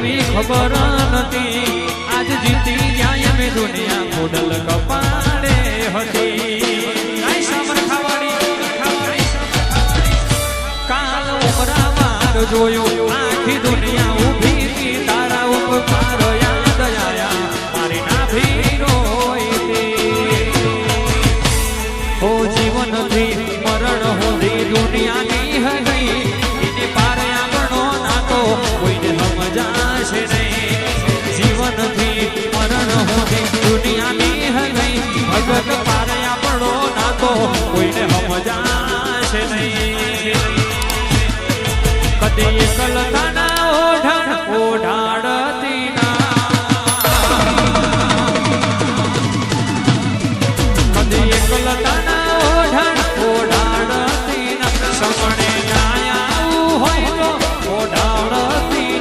એવી ખબર નથી આજ જીતી ગયા મેં દુનિયા ખોડલ કપાડે હતી કાલ ઉમરામાં જોયું આખી દુનિયા ઊભી હતી તારા ઉપકાર યાદ આયા મારી નાભી રોઈતી ઓ જીવનથી મરણ હોધી દુનિયાની હગઈ એની પાર આગળનો નાતો કોઈને સમજાશે નહીં જીવનથી મરણ હોધી દુનિયાની હગઈ ભગત પાર આપણો નાતો કોઈને સમજાશે નહીં કદી એકલતાના ઓઢણ ઓઢાડતી કદી એકલતાના ઓઢણ ઓઢાડતી સમણે આયા હોય તો ઓઢાડતી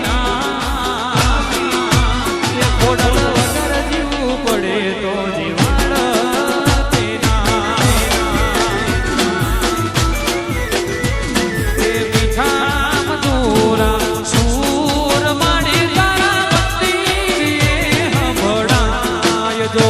એ ખોડલ વગર જીવવું પડે તો જીવાડતી એ મીઠા મધુરા સૂર માડી તારા મંદિરે હંભળાય જો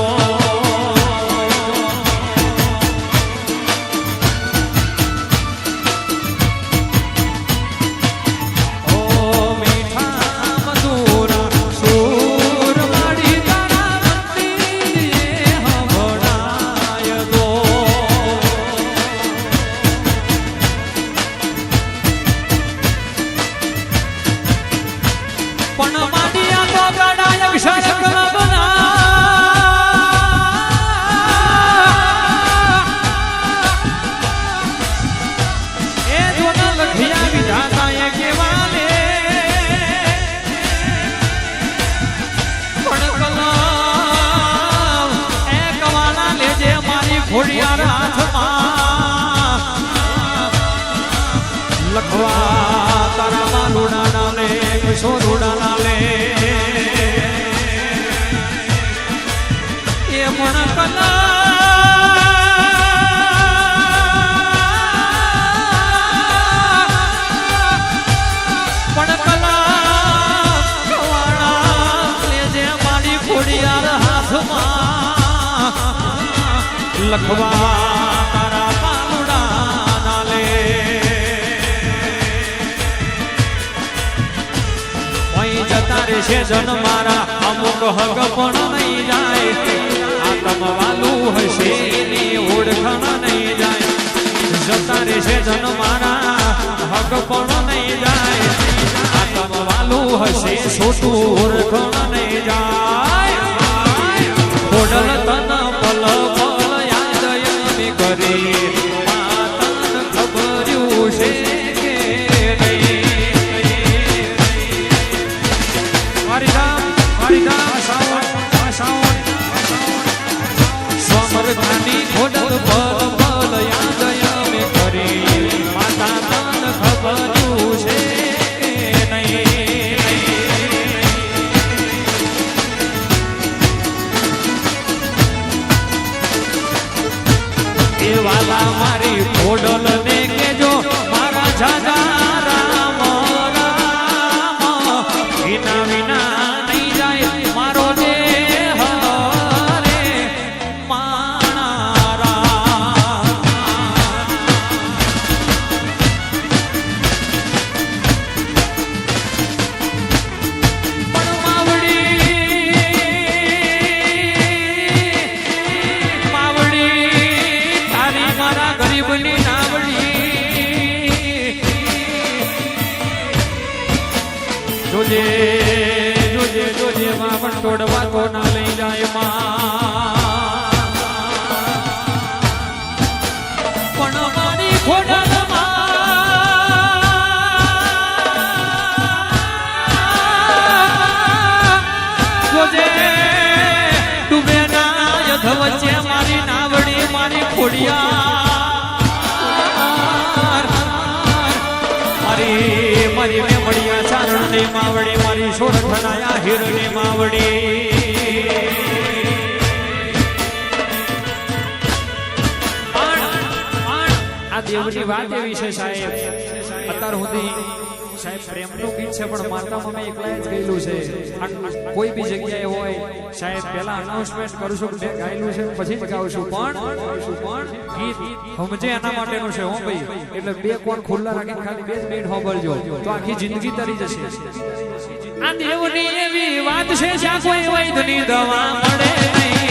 લખવા તારા માલુડા ના લે સોરુડા ના લે એ પણ કલા પણ કલા કવાડા લેજે મારી ખોડિયાર હાથમાં લખવા તારા માલુડા ના લે છે જન મારા અમુક હક પણ નહીં જાય આતમ વાલું હશે એની ઓળખાણ નહીં જાય જતા રે છે જન મારા હક પણ નહીં જાય આતમ વાલું હશે છોટું ઓળખાણ નહીં જાય ખોડલ તન પલ પલ યાદ અમે કરી માતન ખબર્યું છે સ્વમરધાની ખોડલ પલ પલ યાદ અમે કરી માતા તન ખબર્યું છે નહીં એ વાલા મારી ખોડલ ને કેજો મારા જાજા રામ રામ વિના વિના નહીં જાય મારો દેહ રે માણારા પણ માવડી તારી મારા ગરીબની નાવડી જોજે જોજે જોજે માં પણ તોડવા તો ના લઈ જાય માં પણ મારી ખોડલ જોજે ડૂબે ના યથ વચ્ચે મારી નાવડી મારી ખોડિયાર મારી મારી મેમડિયા ચારણ ની માવડી મારી સોરઠનાયા હીર ની માવડી આ દેવની વાત એવી છે સાહેબ અત્યાર સુધી સાહેબ પ્રેમનું ગીત છે પણ માતામાં મેં એકલા જ ગયેલું છે કોઈ બી જગ્યાએ હોય સાહેબ પહેલા અનાઉન્સમેન્ટ કરું છું કે મેં ગાયેલું છે પછી જ ગાઉં છું પણ ગીત સમજે એના માટેનું છે હો ભાઈ એટલે બે કોણ ખુલ્લા રાખીને ખાલી 2 મિનિટ સાંભળજો તો આખી જિંદગી તરી જશે આ દેવની એવી વાત છે જ્યાં કોઈ વૈદ્યની દવા મળે નહીં